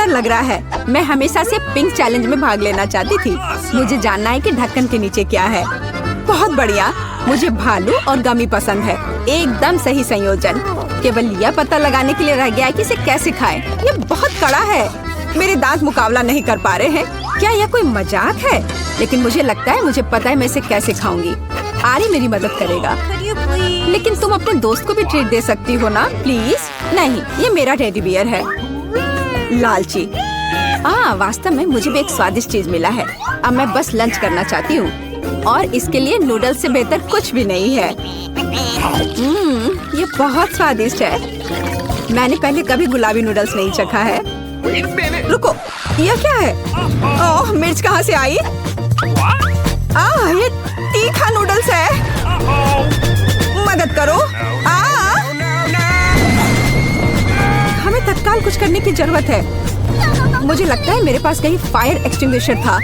लग रहा है। मैं हमेशा से पिंक चैलेंज में भाग लेना चाहती थी। मुझे जानना है कि ढक्कन के नीचे क्या है। बहुत बढ़िया, मुझे भालू और गमी पसंद है। एकदम सही संयोजन। केवल यह पता लगाने के लिए रह गया है कि इसे कैसे खाएं। ये बहुत कड़ा है। मेरे दांत मुकाबला नहीं कर पा रहे हैं। क्या यह कोई मजाक है? लेकिन मुझे लगता है मुझे पता है मैं इसे कैसे खाऊंगी। आरी मेरी मदद करेगा। लेकिन तुम अपने दोस्त को भी ट्रीट दे सकती हो ना, प्लीज। नहीं, ये मेरा टेडी बियर है। लालची। वास्तव में मुझे भी एक स्वादिष्ट चीज मिला है। अब मैं बस लंच करना चाहती हूँ और इसके लिए नूडल्स से बेहतर कुछ भी नहीं है। ये बहुत स्वादिष्ट है। मैंने पहले कभी गुलाबी नूडल्स नहीं चखा है। रुको, यह क्या है? ओह, मिर्च कहाँ से आई? ये तीखा नूडल्स है। मदद करो। हमें तत्काल कुछ करने की जरूरत है। मुझे लगता है मेरे पास कहीं फायर एक्सटिंग्विशर था।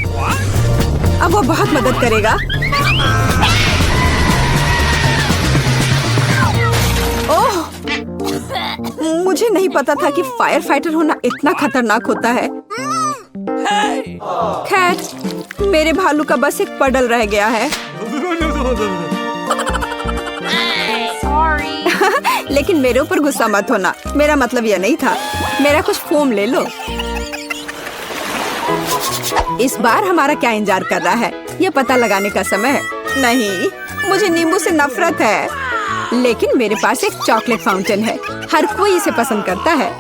अब वो बहुत मदद करेगा। ओह, मुझे नहीं पता था कि फायर फाइटर होना इतना खतरनाक होता है। खैर, मेरे भालू का बस एक पडल रह गया है। लेकिन मेरे ऊपर गुस्सा मत होना। मेरा मतलब यह नहीं था। मेरा कुछ फोम ले लो। इस बार हमारा क्या इंतजार कर रहा है? यह पता लगाने का समय है। नहीं, मुझे नींबू से नफरत है। लेकिन मेरे पास एक चॉकलेट फाउंटेन है। हर कोई इसे पसंद करता है।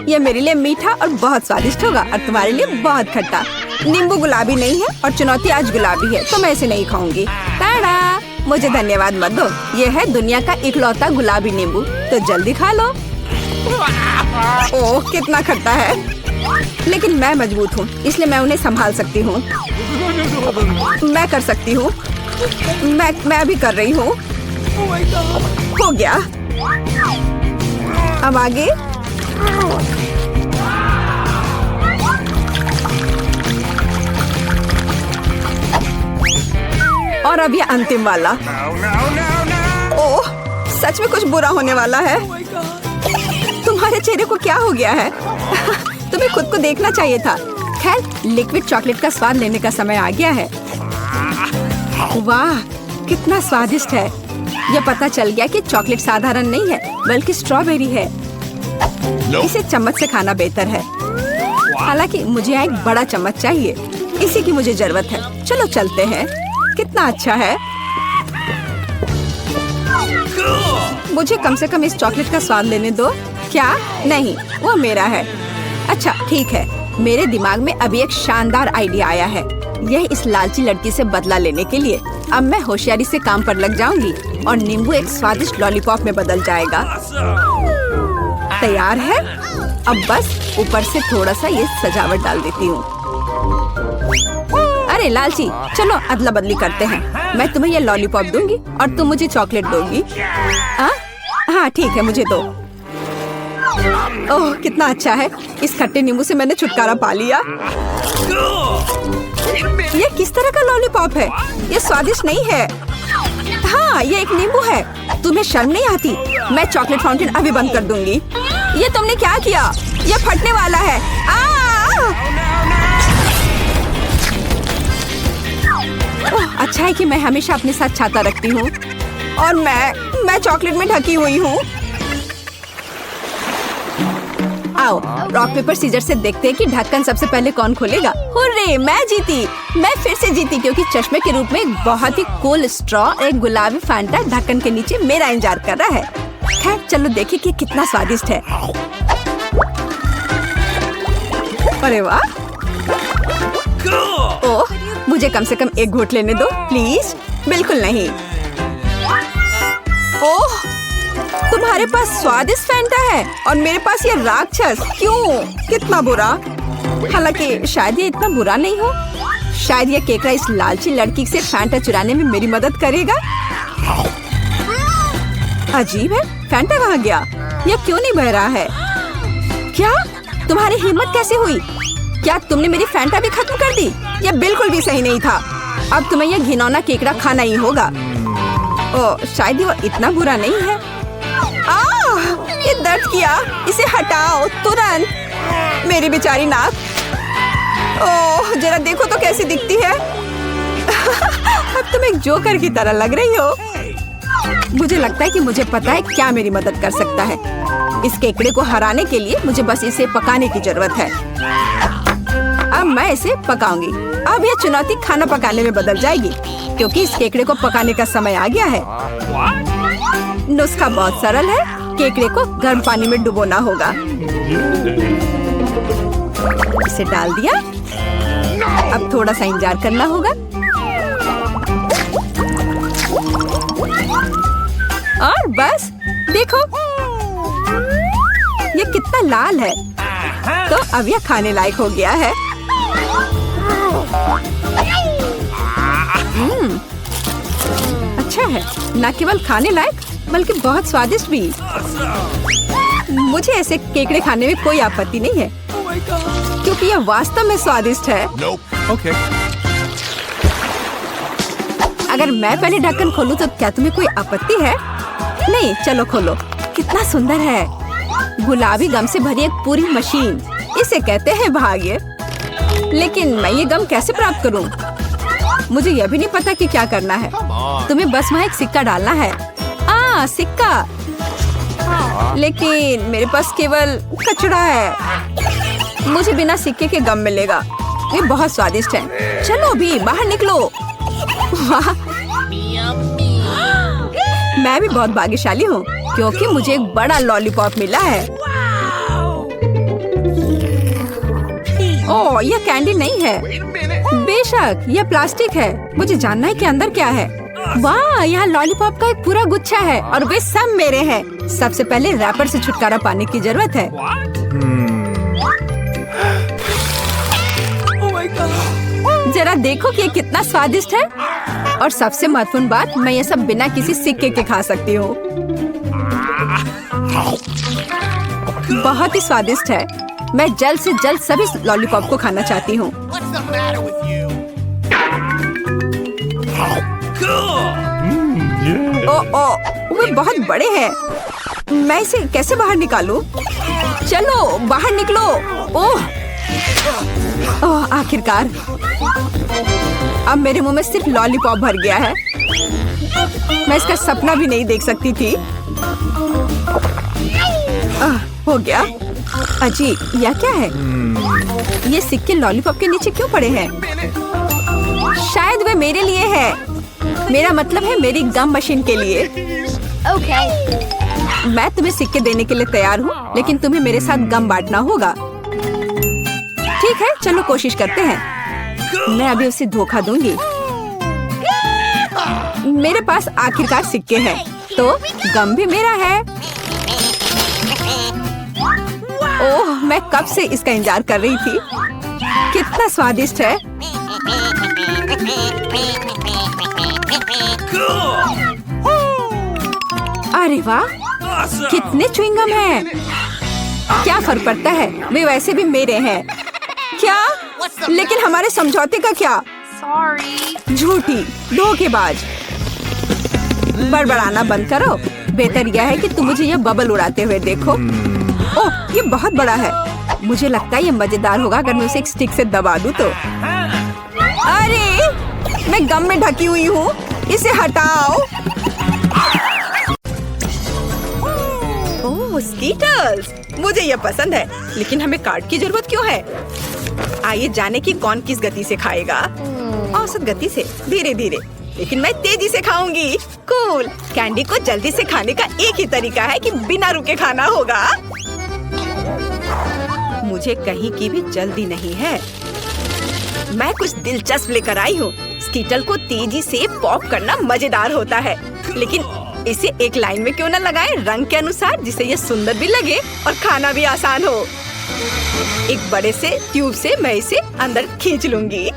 यह मेरे लिए मीठा और बहुत स्वादिष्ट होगा और तुम्हारे लिए बहुत खट्टा। नींबू गुलाबी नहीं है और चुनौती आज गुलाबी है, तो मैं इसे नहीं खाऊंगी। टाडा! मुझे धन्यवाद मत दो। यह है दुनिया का इकलौता गुलाबी नींबू, तो जल्दी खा लो। ओह, कितना खट्टा है। लेकिन मैं मजबूत हूँ, इसलिए मैं उन्हें संभाल सकती हूँ। मैं कर सकती हूँ। मैं अभी कर रही हूँ। हो गया। अब आगे। और अब ये अंतिम वाला। ओह, सच में कुछ बुरा होने वाला है। तुम्हारे चेहरे को क्या हो गया है? तुम्हें खुद को देखना चाहिए था। खैर, लिक्विड चॉकलेट का स्वाद लेने का समय आ गया है। वाह, कितना स्वादिष्ट है। यह पता चल गया कि चॉकलेट साधारण नहीं है, बल्कि स्ट्रॉबेरी है। इसे चम्मच से खाना बेहतर है। हालांकि मुझे यहाँ एक बड़ा चम्मच चाहिए। इसी की मुझे जरूरत है। चलो चलते हैं। कितना अच्छा है। मुझे कम से कम इस चॉकलेट का स्वाद लेने दो। क्या? नहीं, वो मेरा है। अच्छा, ठीक है। मेरे दिमाग में अभी एक शानदार आइडिया आया है। यह इस लालची लड़की से बदला लेने के लिए। अब मैं होशियारी से काम पर लग जाऊंगी और नींबू एक स्वादिष्ट लॉलीपॉप में बदल जाएगा। तैयार है। अब बस ऊपर से थोड़ा सा ये सजावट डाल देती हूँ। अरे लालची, चलो अदला बदली करते हैं। मैं तुम्हें ये लॉलीपॉप दूंगी और तुम मुझे चॉकलेट दोगी। हाँ ठीक है, मुझे दो। ओह, कितना अच्छा है। इस खट्टे नींबू से मैंने छुटकारा पा लिया। ये किस तरह का लॉलीपॉप है? ये स्वादिष्ट नहीं है। हाँ, ये एक नींबू है। तुम्हें शर्म नहीं आती? मैं चॉकलेट फाउंटेन अभी बंद कर दूंगी। ये तुमने क्या किया? ये फटने वाला है। ओह, अच्छा है कि मैं हमेशा अपने साथ छाता रखती हूँ और मैं चॉकलेट में ढकी हुई हूँ। आओ, रॉक पेपर सीजर से देखते हैं कि ढक्कन सबसे पहले कौन खोलेगा। हुर्रे, मैं जीती। मैं फिर से जीती क्योंकि चश्मे के रूप में एक बहुत ही कूल स्ट्रॉ, एक गुलाबी फैंटा ढक्कन के नीचे मेरा इंतजार कर रहा है। खैर, चलो देखें कि कितना स्वादिष्ट है। अरे वाह। ओह, मुझे कम से कम एक घूंट लेने दो प्लीज। बिल्कुल नहीं। ओह, तुम्हारे पास स्वादिष्ट फैंटा है और मेरे पास ये राक्षस। क्यों? कितना बुरा। हालांकि शायद ये इतना बुरा नहीं हो। शायद ये केकड़ा इस लालची लड़की से फैंटा चुराने में मेरी मदद करेगा। अजीब है, फैंटा कहाँ गया? ये क्यों नहीं बह रहा है? क्या? तुम्हारी हिम्मत कैसे हुई? क्या तुमने मेरी फैंटा भी खत्म कर दी? यह बिल्कुल भी सही नहीं था। अब तुम्हें यह घिनौना केकड़ा खाना ही होगा। ओह, शायद वो इतना बुरा नहीं है। ये दर्द किया। इसे हटाओ तुरंत। मेरी बेचारी नाक। ओह, जरा देखो तो कैसी दिखती है। अब तुम एक जोकर की तरह लग रही हो। मुझे लगता है कि मुझे पता है क्या मेरी मदद कर सकता है। इस केकड़े को हराने के लिए मुझे बस इसे पकाने की जरूरत है। अब मैं इसे पकाऊंगी। अब यह चुनौती खाना पकाने में बदल जाएगी, क्योंकि इस केकड़े को पकाने का समय आ गया है। नुस्खा बहुत सरल है। केकड़े को गर्म पानी में डुबोना होगा। इसे डाल दिया। अब थोड़ा सा इंतजार करना होगा। और बस देखो, ये कितना लाल है। तो अब यह खाने लायक हो गया है। अच्छा है, न केवल खाने लायक बल्कि बहुत स्वादिष्ट भी। मुझे ऐसे केकड़े खाने में कोई आपत्ति नहीं है, क्योंकि यह वास्तव में स्वादिष्ट है। Okay. अगर मैं पहले ढक्कन खोलूं तो क्या तुम्हें कोई आपत्ति है? नहीं, चलो खोलो। कितना सुंदर है। गुलाबी गम से भरी एक पूरी मशीन। इसे कहते हैं भाग्य। लेकिन मैं ये गम कैसे प्राप्त करूं? मुझे यह भी नहीं पता कि क्या करना है। तुम्हें बस वहाँ एक सिक्का डालना है। सिक्का। लेकिन मेरे पास केवल कचड़ा है। मुझे बिना सिक्के के गम मिलेगा। ये बहुत स्वादिष्ट है। चलो अभी बाहर निकलो। वाह, मैं भी बहुत भाग्यशाली हूँ, क्योंकि मुझे एक बड़ा लॉलीपॉप मिला है। ओह, यह कैंडी नहीं है। बेशक, यह प्लास्टिक है। मुझे जानना है कि अंदर क्या है। वाह, यहाँ लॉलीपॉप का एक पूरा गुच्छा है और वे सब मेरे हैं। सबसे पहले रैपर से छुटकारा पाने की जरूरत है। जरा देखो कि ये कितना स्वादिष्ट है। और सबसे महत्वपूर्ण बात, मैं ये सब बिना किसी सिक्के के खा सकती हूँ। बहुत ही स्वादिष्ट है। मैं जल्द से जल्द सभी लॉलीपॉप को खाना चाहती हूँ। वे बहुत बड़े हैं। मैं इसे कैसे बाहर निकालूं? चलो बाहर निकलो। ओह, आखिरकार। अब मेरे मुंह में सिर्फ लॉलीपॉप भर गया है। मैं इसका सपना भी नहीं देख सकती थी। हो गया। अजी, यह क्या है? ये सिक्के लॉलीपॉप के नीचे क्यों पड़े हैं? शायद वे मेरे लिए है। मेरा मतलब है मेरी गम मशीन के लिए। मैं तुम्हें सिक्के देने के लिए तैयार हूँ, लेकिन तुम्हें मेरे साथ गम बांटना होगा। ठीक है, चलो कोशिश करते हैं। मैं अभी उसे धोखा दूंगी। मेरे पास आखिरकार सिक्के हैं, तो गम भी मेरा है। ओह, मैं कब से इसका इंतजार कर रही थी। कितना स्वादिष्ट है। अरे वाह, कितने च्युइंगम हैं। क्या फर्क पड़ता है, वे वैसे भी मेरे हैं। क्या? लेकिन हमारे समझौते का क्या? झूठी, धोखेबाज। बड़बड़ाना बंद करो। बेहतर यह है कि तुम मुझे यह बबल उड़ाते हुए देखो। ओह, ये बहुत बड़ा है। मुझे लगता है ये मजेदार होगा अगर मैं उसे एक स्टिक से दबा दूं तो। अरे, मैं गम में ढकी हुई हूँ। इसे हटाओ। ओह, स्कीटर्स। मुझे यह पसंद है, लेकिन हमें कार्ड की जरूरत क्यों है? आइए जाने कि कौन किस गति से खाएगा। औसत गति से, धीरे धीरे। लेकिन मैं तेजी से खाऊंगी। कूल। कैंडी को जल्दी से खाने का एक ही तरीका है कि बिना रुके खाना होगा। मुझे कहीं की भी जल्दी नहीं है। मैं कुछ दिलचस्प लेकर आई हूँ। स्कीटल को तेजी से पॉप करना मजेदार होता है, लेकिन इसे एक लाइन में क्यों न लगाएं, रंग के अनुसार, जिससे ये सुंदर भी लगे और खाना भी आसान हो। एक बड़े से ट्यूब से मैं इसे अंदर खींच लूंगी।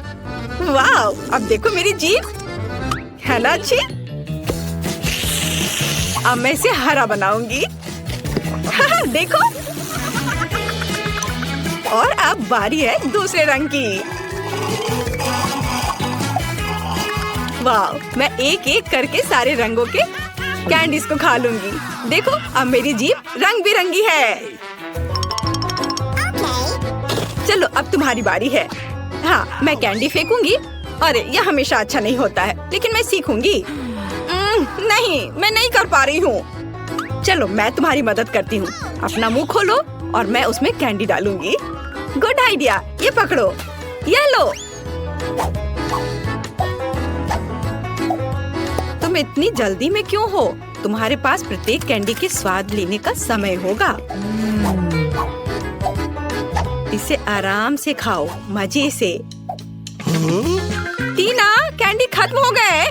वाह, अब देखो मेरी जीभ, है ना अच्छी? अब मैं इसे हरा बनाऊंगी। देखो। और अब बारी है दूसरे रंग की। वाह, मैं एक एक करके सारे रंगों के कैंडीज को खा लूंगी। देखो, अब मेरी जीभ रंग बिरंगी है। चलो अब तुम्हारी बारी है। हाँ, मैं कैंडी फेंकूंगी। अरे यह हमेशा अच्छा नहीं होता है, लेकिन मैं सीखूंगी। नहीं, मैं नहीं कर पा रही हूँ। चलो मैं तुम्हारी मदद करती हूँ। अपना मुंह खोलो और मैं उसमें कैंडी डालूंगी। गुड आइडिया, ये पकड़ो, ये लो। तुम इतनी जल्दी में क्यों हो? तुम्हारे पास प्रत्येक कैंडी के स्वाद लेने का समय होगा। इसे आराम से खाओ, मजे से। टीना, कैंडी खत्म हो गए।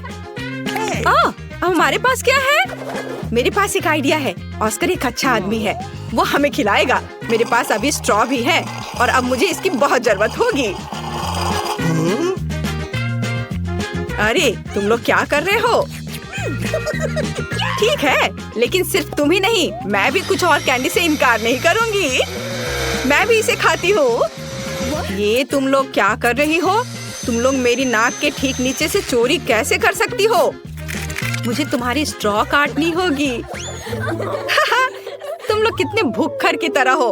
अब हमारे पास क्या है? मेरे पास एक आइडिया है। ऑस्कर एक अच्छा आदमी है, वो हमें खिलाएगा। मेरे पास अभी स्ट्रॉ भी है और अब मुझे इसकी बहुत जरूरत होगी। अरे तुम लोग क्या कर रहे हो? ठीक है, लेकिन सिर्फ तुम ही नहीं, मैं भी कुछ और कैंडी से इनकार नहीं करूंगी। मैं भी इसे खाती हूँ। ये तुम लोग क्या कर रही हो? तुम लोग मेरी नाक के ठीक नीचे से चोरी कैसे कर सकती हो? मुझे तुम्हारी स्ट्रॉ काटनी होगी। तुम लोग कितने भूखर की तरह हो।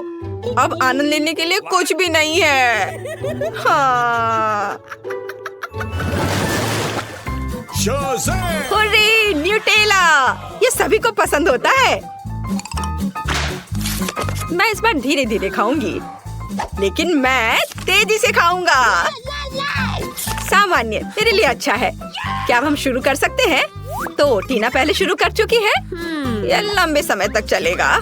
अब आनंद लेने के लिए कुछ भी नहीं है। हाँ। Hurray, Nutella! ये सभी को पसंद होता है। मैं इस बार धीरे धीरे खाऊंगी, लेकिन मैं तेजी से खाऊंगा। सामान्य मेरे लिए अच्छा है। क्या अब हम शुरू कर सकते हैं? तो टीना पहले शुरू कर चुकी है। यह लंबे समय तक चलेगा।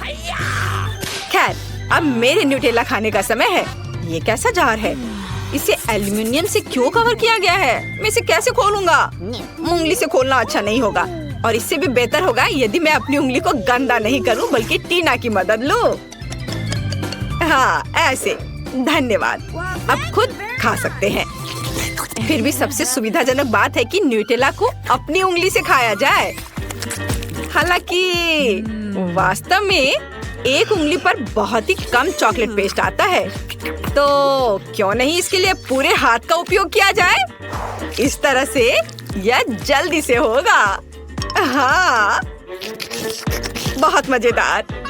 खैर, अब मेरे न्यूटेला खाने का समय है। ये कैसा जार है? इसे एल्युमिनियम से क्यों कवर किया गया है? मैं इसे कैसे खोलूंगा? उंगली से खोलना अच्छा नहीं होगा, और इससे भी बेहतर होगा यदि मैं अपनी उंगली को गंदा नहीं करूं, बल्कि टीना की मदद लूं। हाँ, ऐसे। धन्यवाद। अब खुद खा सकते हैं। फिर भी सबसे सुविधाजनक बात है कि न्यूटेला को अपनी उंगली से खाया जाए। हालांकि वास्तव में एक उंगली पर बहुत ही कम चॉकलेट पेस्ट आता है, तो क्यों नहीं इसके लिए पूरे हाथ का उपयोग किया जाए? इस तरह से यह जल्दी से होगा। हाँ, बहुत मजेदार।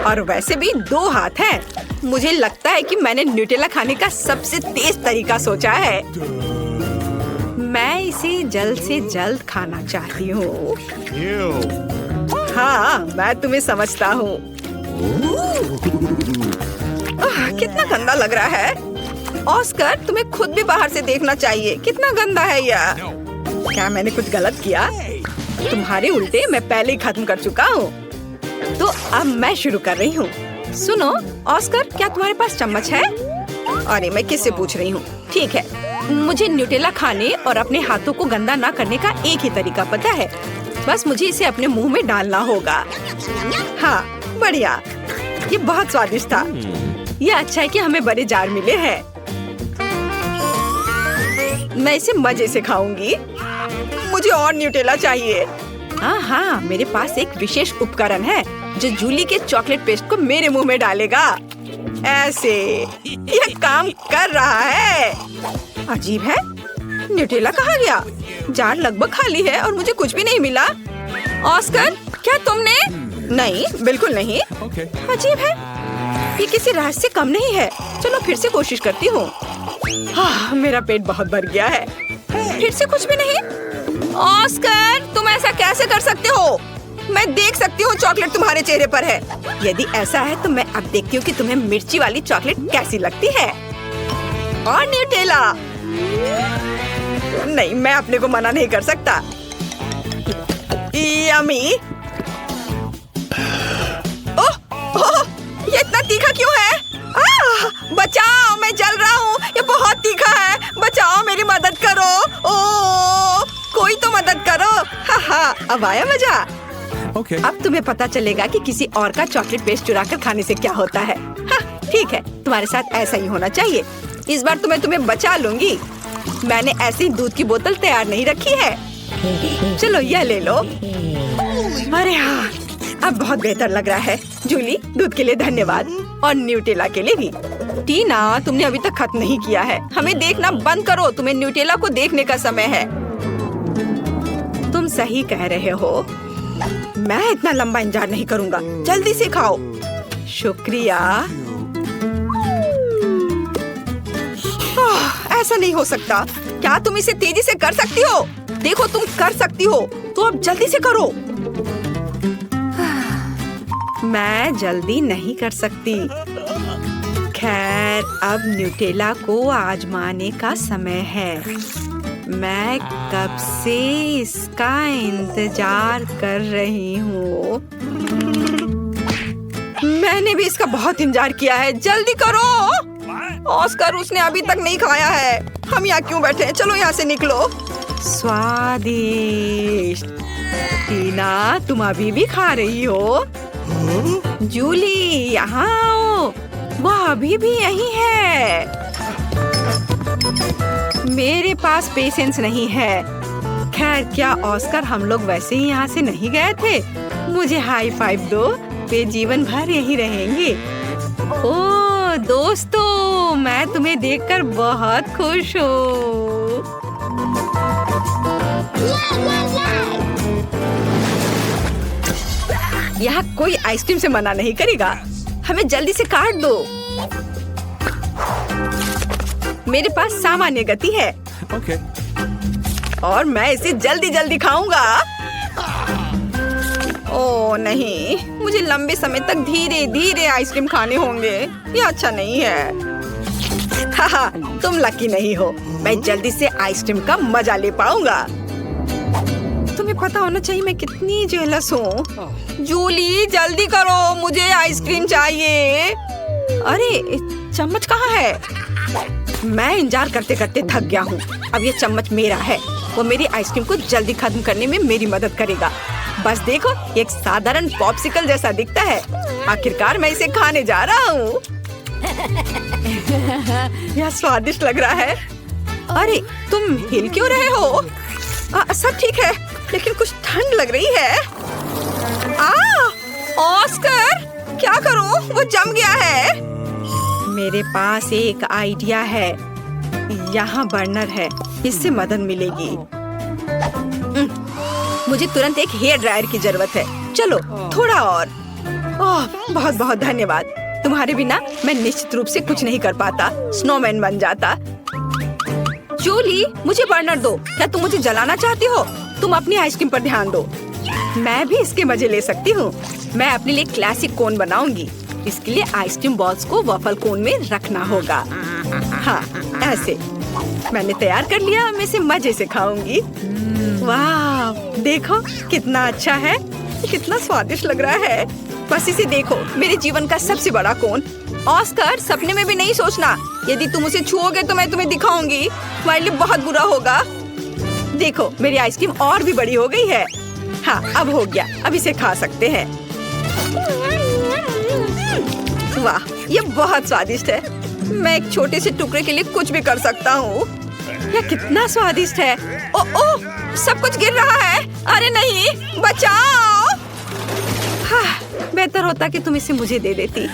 और वैसे भी 2 हाथ हैं। मुझे लगता है कि मैंने न्यूटेला खाने का सबसे तेज तरीका सोचा है। मैं इसे जल्द से जल्द खाना चाहती हूँ। हाँ, मैं तुम्हें समझता हूँ। कितना गंदा लग रहा है। ऑस्कर, तुम्हें खुद भी बाहर से देखना चाहिए। कितना गंदा है यह। क्या मैंने कुछ गलत किया? तुम्हारे उल्टे मैं पहले ही खत्म कर चुका हूँ। तो अब मैं शुरू कर रही हूँ। सुनो ऑस्कर, क्या तुम्हारे पास चम्मच है? अरे मैं किससे पूछ रही हूँ? ठीक है, मुझे न्यूटेला खाने और अपने हाथों को गंदा ना करने का एक ही तरीका पता है। बस मुझे इसे अपने मुंह में डालना होगा। हाँ, बढ़िया। ये बहुत स्वादिष्ट था। ये अच्छा है कि हमें बड़े जार मिले हैं। मैं इसे मजे से खाऊंगी। मुझे और न्यूटेला चाहिए। हाँ, मेरे पास एक विशेष उपकरण है जो जूली के चॉकलेट पेस्ट को मेरे मुंह में डालेगा। ऐसे यह काम कर रहा है। अजीब है, न्यूटेला कहाँ गया? जार लगभग खाली है और मुझे कुछ भी नहीं मिला। ऑस्कर, क्या तुमने? नहीं, बिल्कुल नहीं। अजीब है, ये किसी राज से कम नहीं है। चलो फिर से कोशिश करती हूँ। मेरा पेट बहुत भर गया है। फिर से कुछ भी नहीं। ऑस्कर, तुम ऐसा कैसे कर सकते हो? मैं देख सकती हूँ चॉकलेट तुम्हारे चेहरे पर है। यदि ऐसा है तो मैं अब देखती हूँ कि तुम्हें मिर्ची वाली चॉकलेट कैसी लगती है। और न्यूटेला? नहीं, मैं अपने को मना नहीं कर सकता। यम्मी। ओह, ये इतना तीखा क्यों है? बचाओ, मैं जल रहा हूँ। ये बहुत तीखा है। बचाओ, मेरी मदद करो। ओह, कोई तो मदद करो। अब आया मजा। अब तुम्हें पता चलेगा कि किसी और का चॉकलेट पेस्ट चुराकर खाने से क्या होता है। ठीक है, तुम्हारे साथ ऐसा ही होना चाहिए। इस बार तुम्हें बचा लूंगी। मैंने ऐसे ही दूध की बोतल तैयार नहीं रखी है। चलो यह ले लो। अरे हाँ, अब बहुत बेहतर लग रहा है। जूली, दूध के लिए धन्यवाद, और न्यूटेला के लिए भी। टीना, तुमने अभी तक खत्म नहीं किया है। हमें देखना बंद करो। तुम्हें न्यूटेला को देखने का समय है। तुम सही कह रहे हो। मैं इतना लंबा इंतजार नहीं करूंगा। जल्दी से खाओ। शुक्रिया। ऐसा नहीं हो सकता। क्या तुम इसे तेजी से कर सकती हो? देखो तुम कर सकती हो, तो अब जल्दी से करो। मैं जल्दी नहीं कर सकती। खैर, अब न्यूटेला को आजमाने का समय है। मैं कब से इसका इंतजार कर रही हूँ। मैंने भी इसका बहुत इंतजार किया है। जल्दी करो। ऑस्कर, उसने अभी तक नहीं खाया है। हम यहाँ क्यों बैठे हैं? चलो यहाँ से निकलो। स्वादिष्ट। टीना, तुम अभी भी खा रही हो? जूली, यहाँ आओ। वह अभी भी यही है। मेरे पास पेशेंस नहीं है। खैर, क्या ऑस्कर, हम लोग वैसे ही यहाँ से नहीं गए थे? मुझे हाई फाइव दो। वे जीवन भर यही रहेंगे। ओह दोस्तों, मैं तुम्हें देखकर बहुत खुश हूँ। यहाँ कोई आइसक्रीम से मना नहीं करेगा। हमें जल्दी से काट दो। मेरे पास सामान्य गति है। Okay. और मैं इसे जल्दी जल्दी खाऊंगा। ओह नहीं, मुझे लंबे समय तक धीरे धीरे आइसक्रीम खाने होंगे। ये अच्छा नहीं है। हाहा, तुम लकी नहीं हो। मैं जल्दी से आइसक्रीम का मजा ले पाऊंगा। तुम्हें पता होना चाहिए मैं कितनी जेलस हूँ। जूली, जल्दी करो, मुझे आइसक्रीम चाहिए। अरे चम्मच कहाँ है? मैं इंतजार करते करते थक गया हूँ। अब ये चम्मच मेरा है। वो मेरी आइसक्रीम को जल्दी खत्म करने में मेरी मदद करेगा। बस देखो, ये एक साधारण पॉप्सिकल जैसा दिखता है। आखिरकार मैं इसे खाने जा रहा हूँ। यह स्वादिष्ट लग रहा है। अरे तुम हिल क्यों रहे हो? सब ठीक है, लेकिन कुछ ठंड लग रही है। ऑस्कर, क्या करूं? वो जम गया है। मेरे पास एक आइडिया है। यहाँ बर्नर है, इससे मदद मिलेगी। मुझे तुरंत एक हेयर ड्रायर की जरूरत है। चलो थोड़ा और। ओह, बहुत बहुत धन्यवाद। तुम्हारे बिना मैं निश्चित रूप से कुछ नहीं कर पाता। स्नोमैन बन जाता। जूली, मुझे बर्नर दो। क्या तुम मुझे जलाना चाहती हो? तुम अपनी आइसक्रीम पर ध्यान दो। मैं भी इसके मजे ले सकती हूँ। मैं अपने लिए क्लासिक कोन बनाऊंगी। इसके लिए आइसक्रीम बॉल्स को वफल कोन में रखना होगा। हाँ, ऐसे। मैंने तैयार कर लिया। मैं इसे मजे से खाऊंगी। वाह, देखो कितना अच्छा है। कितना स्वादिष्ट लग रहा है। बस इसे देखो, मेरे जीवन का सबसे बड़ा कोन। ऑस्कर, सपने में भी नहीं सोचना। यदि तुम उसे छुओगे तो मैं तुम्हें दिखाऊंगी। तुम्हारे लिए बहुत बुरा होगा। देखो, मेरी आइसक्रीम और भी बड़ी हो गई है। हाँ, अब हो गया। अब इसे खा सकते हैं। वाह, ये बहुत स्वादिष्ट है। मैं एक छोटे से टुकड़े के लिए कुछ भी कर सकता हूँ। यह कितना स्वादिष्ट है। ओह, सब कुछ गिर रहा है। अरे नहीं, बचाओ। हाँ, बेहतर होता कि तुम इसे मुझे दे देती।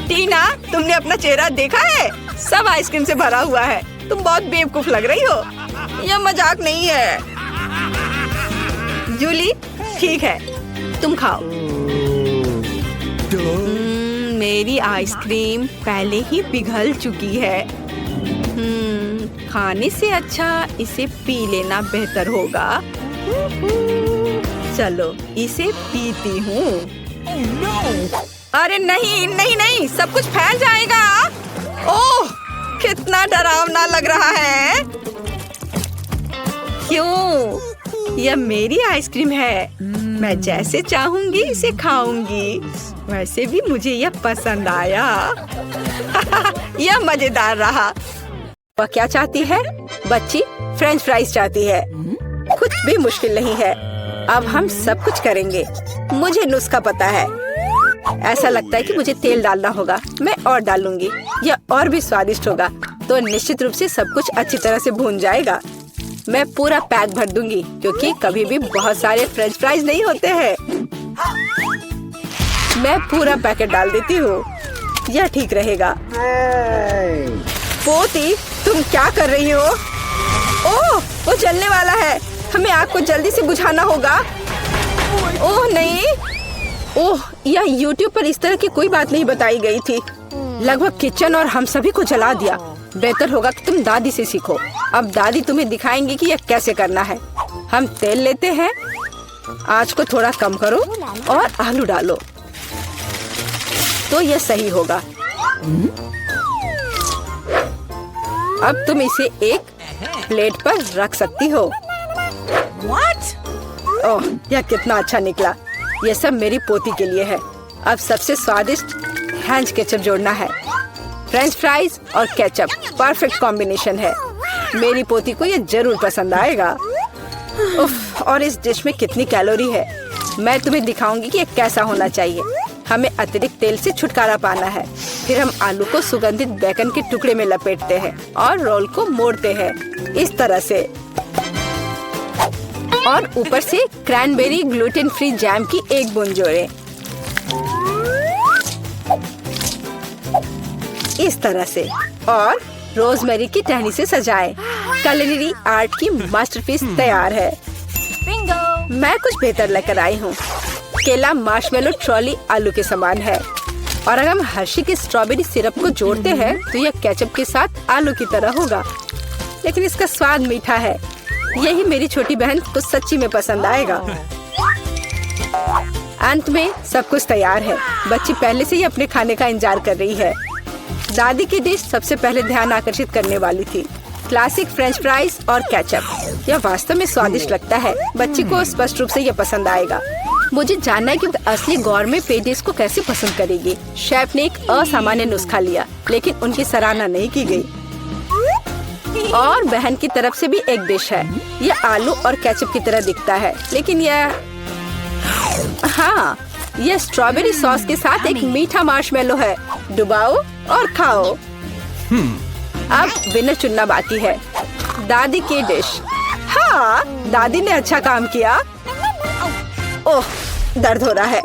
टीना, तुमने अपना चेहरा देखा है? सब आइसक्रीम से भरा हुआ है। तुम बहुत बेवकूफ लग रही हो। यह मजाक नहीं है। जूली, ठीक है, तुम खाओ। मेरी आइसक्रीम पहले ही पिघल चुकी है। खाने से अच्छा इसे पी लेना बेहतर होगा। चलो, इसे पीती हूँ। अरे नहीं नहीं नहीं, सब कुछ फैल जाएगा। ओह, कितना डरावना लग रहा है। क्यों? यह मेरी आइसक्रीम है। मैं जैसे चाहूंगी इसे खाऊंगी। वैसे भी मुझे यह पसंद आया। यह मजेदार रहा। वह क्या चाहती है? बच्ची फ्रेंच फ्राइज चाहती है। कुछ भी मुश्किल नहीं है। अब हम सब कुछ करेंगे। मुझे नुस्खा पता है। ऐसा लगता है कि मुझे तेल डालना होगा। मैं और डालूंगी। यह और भी स्वादिष्ट होगा। तो निश्चित रूप से सब कुछ अच्छी तरह से भून जाएगा। मैं पूरा पैक भर दूंगी, क्योंकि कभी भी बहुत सारे फ्रेंच फ्राइज नहीं होते हैं। मैं पूरा पैकेट डाल देती हूँ। यह ठीक रहेगा। पोती, तुम क्या कर रही हो? ओह, वो जलने वाला है। हमें आग को जल्दी से बुझाना होगा। ओह नहीं। ओह, यह YouTube पर इस तरह की कोई बात नहीं बताई गई थी। लगभग किचन और हम सभी को जला दिया। बेहतर होगा कि तुम दादी से सीखो। अब दादी तुम्हें दिखाएंगी कि यह कैसे करना है। हम तेल लेते हैं, आंच को थोड़ा कम करो और आलू डालो तो यह सही होगा। अब तुम इसे एक प्लेट पर रख सकती हो। ओह, यह कितना अच्छा निकला। यह सब मेरी पोती के लिए है। अब सबसे स्वादिष्ट हैंच केचप जोड़ना है। फ्रेंच फ्राइज और केचप परफेक्ट कॉम्बिनेशन है। मेरी पोती को यह जरूर पसंद आएगा। उफ, और इस डिश में कितनी कैलोरी है। मैं तुम्हें दिखाऊंगी कि यह कैसा होना चाहिए। हमें अतिरिक्त तेल से छुटकारा पाना है। फिर हम आलू को सुगंधित बेकन के टुकड़े में लपेटते हैं और रोल को मोड़ते हैं इस तरह से, और ऊपर से क्रैनबेरी ग्लूटेन फ्री जैम की एक बूंद जोड़ें। इस तरह से, और रोजमेरी की टहनी से सजाएं। culinary आर्ट की मास्टरपीस तैयार है। मैं कुछ बेहतर लेकर आई हूँ। केला मार्शमेलो ट्रॉली आलू के समान है, और अगर हम हर्शी के स्ट्रॉबेरी सिरप को जोड़ते हैं तो यह केचप के साथ आलू की तरह होगा, लेकिन इसका स्वाद मीठा है। यही मेरी छोटी बहन को सच्ची में पसंद आएगा। अंत में सब कुछ तैयार है। बच्ची पहले से ही अपने खाने का इंतजार कर रही है। दादी की डिश सबसे पहले ध्यान आकर्षित करने वाली थी। क्लासिक फ्रेंच फ्राइज और केचप। यह वास्तव में स्वादिष्ट लगता है। बच्ची को स्पष्ट रूप से यह पसंद आएगा। मुझे जानना है कि असली गौरमे पेडिस को कैसे पसंद करेगी। शेफ ने एक असामान्य नुस्खा लिया, लेकिन उनकी सराहना नहीं की गई। और बहन की तरफ से भी एक डिश है। यह आलू और केचप की तरह दिखता है, लेकिन हाँ, यह स्ट्रॉबेरी सॉस के साथ एक मीठा मार्शमेलो है। डुबाओ और खाओ। अब विनर चुनना बाकी है। दादी की डिश। हाँ, दादी ने अच्छा काम किया। ओह, दर्द हो रहा है।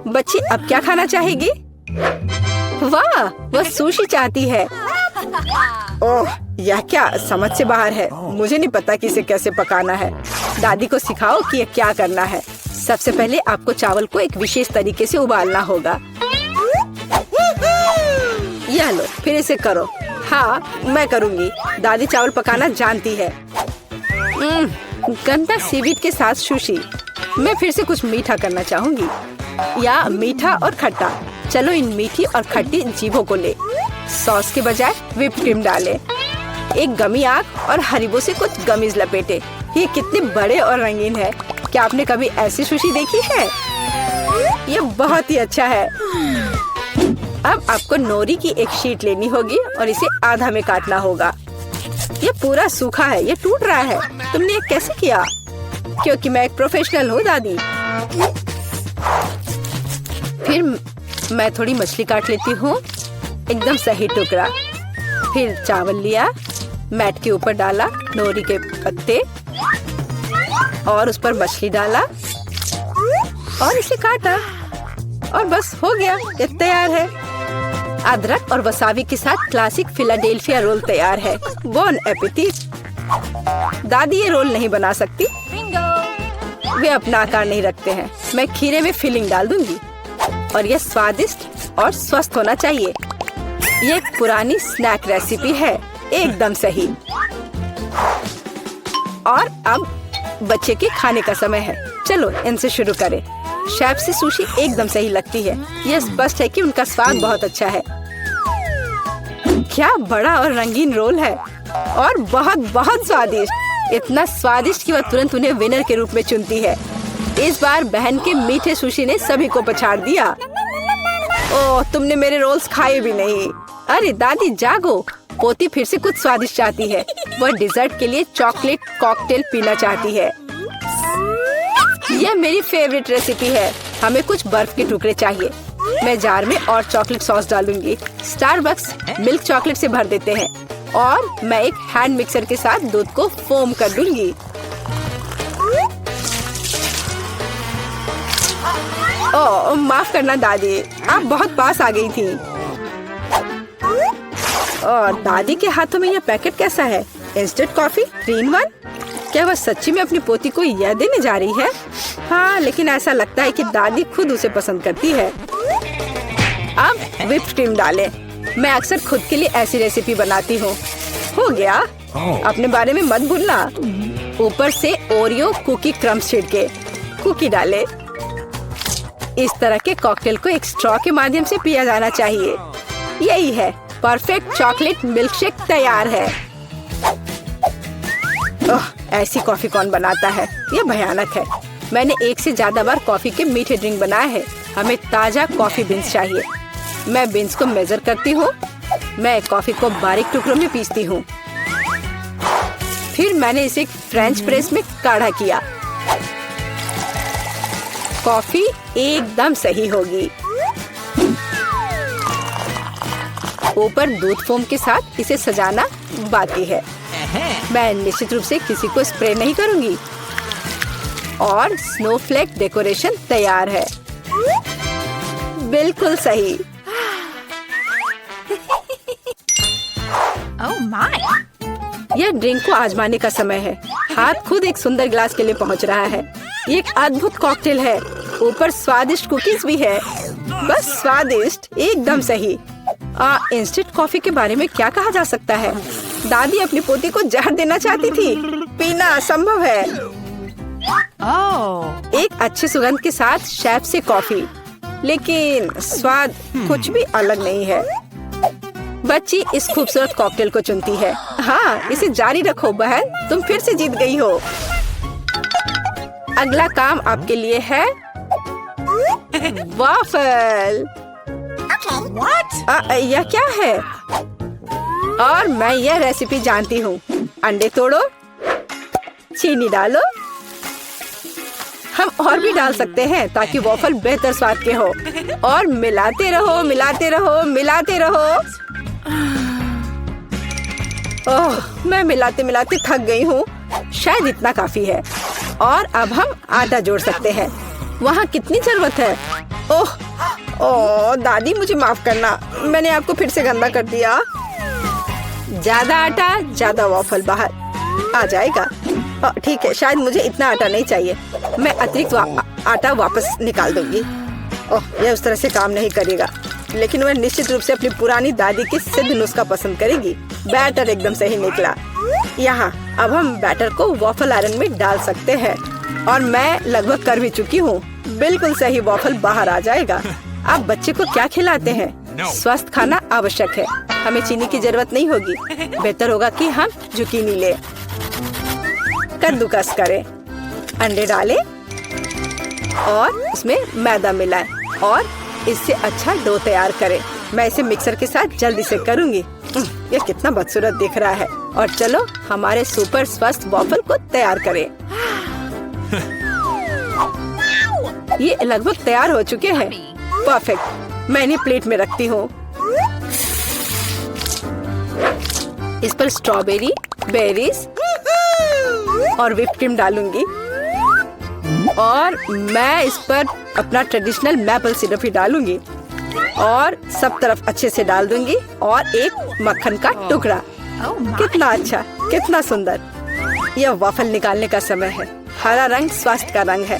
बच्ची अब क्या खाना चाहेगी? वाह, वह सुशी चाहती है। ओह, यह क्या समझ से बाहर है। मुझे नहीं पता कि इसे कैसे पकाना है। दादी को सिखाओ कि यह क्या करना है। सबसे पहले आपको चावल को एक विशेष तरीके से उबालना होगा। यह लो, फिर इसे करो। हाँ, मैं करूँगी। दादी चावल पकाना जानती है। गंदा सीवीड के साथ सुशी। मैं फिर से कुछ मीठा करना चाहूँगी, या मीठा और खट्टा। चलो इन मीठी और खट्टी जीभों को ले। सॉस के बजाय व्हिप क्रीम डालें। एक गमी आग और हरीबो से कुछ गमीज लपेटे। ये कितने बड़े और रंगीन है। क्या आपने कभी ऐसी सुशी देखी है? ये बहुत ही अच्छा है। अब आपको नोरी की एक शीट लेनी होगी और इसे आधा में काटना होगा। ये पूरा सूखा है, ये टूट रहा है। तुमने ये कैसे किया? क्योंकि मैं एक प्रोफेशनल हूँ दादी। फिर मैं थोड़ी मछली काट लेती हूँ, एकदम सही टुकड़ा। फिर चावल लिया, मैट के ऊपर डाला, नोरी के पत्ते और उस पर मछली डाला और इसे काटा, और बस हो गया, ये तैयार है। अदरक और वसाबी के साथ क्लासिक फिलाडेल्फिया रोल तैयार है। Bone appétit. दादी ये रोल नहीं बना सकती, वे अपना आकार नहीं रखते हैं। मैं खीरे में फिलिंग डाल दूंगी, और यह स्वादिष्ट और स्वस्थ होना चाहिए। ये एक पुरानी स्नैक रेसिपी है, एकदम सही। और अब बच्चे के खाने का समय है। चलो इनसे शुरू करें। शेफ से सुशी एकदम सही लगती है। यह स्पष्ट है कि उनका स्वाद बहुत अच्छा है। क्या बड़ा और रंगीन रोल है, और बहुत बहुत स्वादिष्ट। इतना स्वादिष्ट कि वह तुरंत उन्हें विनर के रूप में चुनती है। इस बार बहन के मीठे सुशी ने सभी को पछाड़ दिया। ओह, तुमने मेरे रोल्स खाए भी नहीं। अरे दादी जागो, पोती फिर से कुछ स्वादिष्ट चाहती है। वह डिजर्ट के लिए चॉकलेट कॉकटेल पीना चाहती है। यह मेरी फेवरेट रेसिपी है। हमें कुछ बर्फ के टुकड़े चाहिए। मैं जार में और चॉकलेट सॉस डालूंगी। स्टारबक्स मिल्क चॉकलेट से भर देते हैं, और मैं एक हैंड मिक्सर के साथ दूध को फोम कर दूंगी। ओह, माफ करना दादी, आप बहुत पास आ गई थी। और दादी के हाथों में यह पैकेट कैसा है? Instant coffee 3 in 1। क्या वह सच्ची में अपनी पोती को यह देने जा रही है? हाँ, लेकिन ऐसा लगता है कि दादी खुद उसे पसंद करती है। अब व्हिप क्रीम डालें। मैं अक्सर खुद के लिए ऐसी रेसिपी बनाती हूँ। हो गया, अपने बारे में मत भूलना। ऊपर से ओरियो कुकी क्रम्स छिड़के, कुकी डाले। इस तरह के कॉकटेल को एक स्ट्रॉ के माध्यम से पिया जाना चाहिए। यही है, परफेक्ट चॉकलेट मिल्कशेक तैयार है। ओह, ऐसी कॉफी कौन बनाता है? यह भयानक है। मैंने 1 से ज्यादा बार कॉफी के मीठे ड्रिंक बनाए हैं। हमें ताजा कॉफी बीन्स चाहिए। मैं बीन्स को मेजर करती हूँ। मैं कॉफी को बारीक टुकड़ों में पीसती हूँ। फिर मैंने इसे फ्रेंच प्रेस में काढ़ा किया। कॉफी एकदम सही होगी। ऊपर दूध फोम के साथ इसे सजाना बाकी है। मैं निश्चित रूप से किसी को स्प्रे नहीं करूंगी। और स्नोफ्लेक डेकोरेशन तैयार है। बिल्कुल सही। Oh my! यह ड्रिंक को आजमाने का समय है। हाथ खुद एक सुंदर ग्लास के लिए पहुंच रहा है। ये एक अद्भुत कॉकटेल है। ऊपर स्वादिष्ट कुकीज भी है। बस स्वादिष्ट, एकदम सही। इंस्टेंट कॉफी के बारे में क्या कहा जा सकता है? दादी अपनी पोती को जहर देना चाहती थी। पीना असंभव है। Oh! एक अच्छे सुगंध के साथ शेफ से कॉफी, लेकिन स्वाद कुछ भी अलग नहीं है। बच्ची इस खूबसूरत कॉकटेल को चुनती है। हाँ, इसे जारी रखो बहन, तुम फिर से जीत गई हो। अगला काम आपके लिए है वाफल। What? यह क्या है? और मैं यह रेसिपी जानती हूँ। अंडे तोड़ो, चीनी डालो। हम और भी डाल सकते हैं ताकि वॉफल बेहतर स्वाद के हो। और मिलाते रहो, मिलाते रहो, मिलाते रहो। ओह, मैं मिलाते मिलाते थक गई हूँ। शायद इतना काफी है। और अब हम आटा जोड़ सकते हैं। वहाँ कितनी जरूरत है? ओह, दादी मुझे माफ करना, मैंने आपको फिर से गंदा कर दिया। ज्यादा आटा, ज्यादा वॉफल बाहर आ जाएगा। ठीक है, शायद मुझे इतना आटा नहीं चाहिए। मैं अतिरिक्त आटा वापस निकाल दूंगी। ओह, यह उस तरह से काम नहीं करेगा, लेकिन वह निश्चित रूप से अपनी पुरानी दादी की सिद्ध नुस्खा पसंद करेगी। बैटर एकदम सही निकला। यहाँ अब हम बैटर को वॉफल आयरन में डाल सकते हैं। और मैं लगभग कर भी चुकी हूँ। बिल्कुल सही वॉफल बाहर आ जाएगा। अब बच्चे को क्या खिलाते हैं? स्वस्थ खाना आवश्यक है। हमें चीनी की जरूरत नहीं होगी। बेहतर होगा कि हम जुकीनी ले। कद्दूकस करें, अंडे डालें और उसमें मैदा मिलाएं और इससे अच्छा डो तैयार करें। मैं इसे मिक्सर के साथ जल्दी से करूंगी। ये कितना बदसूरत दिख रहा है। और चलो हमारे सुपर स्वस्थ वॉफल को तैयार करें। ये लगभग तैयार हो चुके हैं। परफेक्ट। मैं इन्हें प्लेट में रखती हूँ। इस पर स्ट्रॉबेरी, बेरीज और व्हिप क्रीम डालूंगी। और मैं इस पर अपना ट्रेडिशनल मैपल सिरप ही डालूंगी और सब तरफ अच्छे से डाल दूंगी। और एक मक्खन का टुकड़ा। कितना अच्छा, कितना सुंदर। यह वॉफल निकालने का समय है। हरा रंग स्वास्थ्य का रंग है।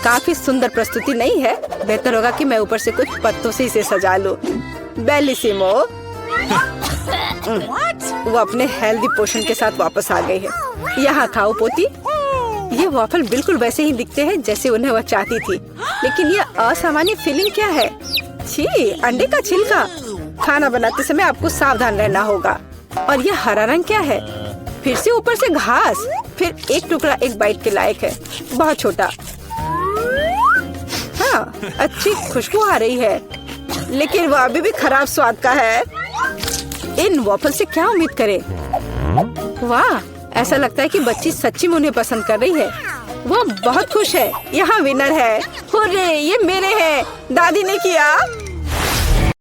काफी सुंदर प्रस्तुति नहीं है? बेहतर होगा कि मैं ऊपर से कुछ पत्तों से इसे सजा लूं। बेलिसिमो। वो अपने हेल्दी पोषण के साथ वापस आ गई है। यहाँ खाओ पोती। ये वॉफल बिल्कुल वैसे ही दिखते हैं जैसे उन्हें वह चाहती थी, लेकिन यह असामान्य फीलिंग क्या है? छी, अंडे का छिलका। खाना बनाते समय आपको सावधान रहना होगा। और यह हरा रंग क्या है? फिर से ऊपर से घास। फिर एक टुकड़ा एक बाइट के लायक है, बहुत छोटा। हाँ, अच्छी खुशबू आ रही है, लेकिन वो अभी भी खराब स्वाद का है। इन वॉफल से क्या उम्मीद करें? वाह, ऐसा लगता है कि बच्ची सच्ची में उन्हें पसंद कर रही है। वो बहुत खुश है। यहाँ विनर है। हुर्रे, ये मेरे हैं। दादी ने किया।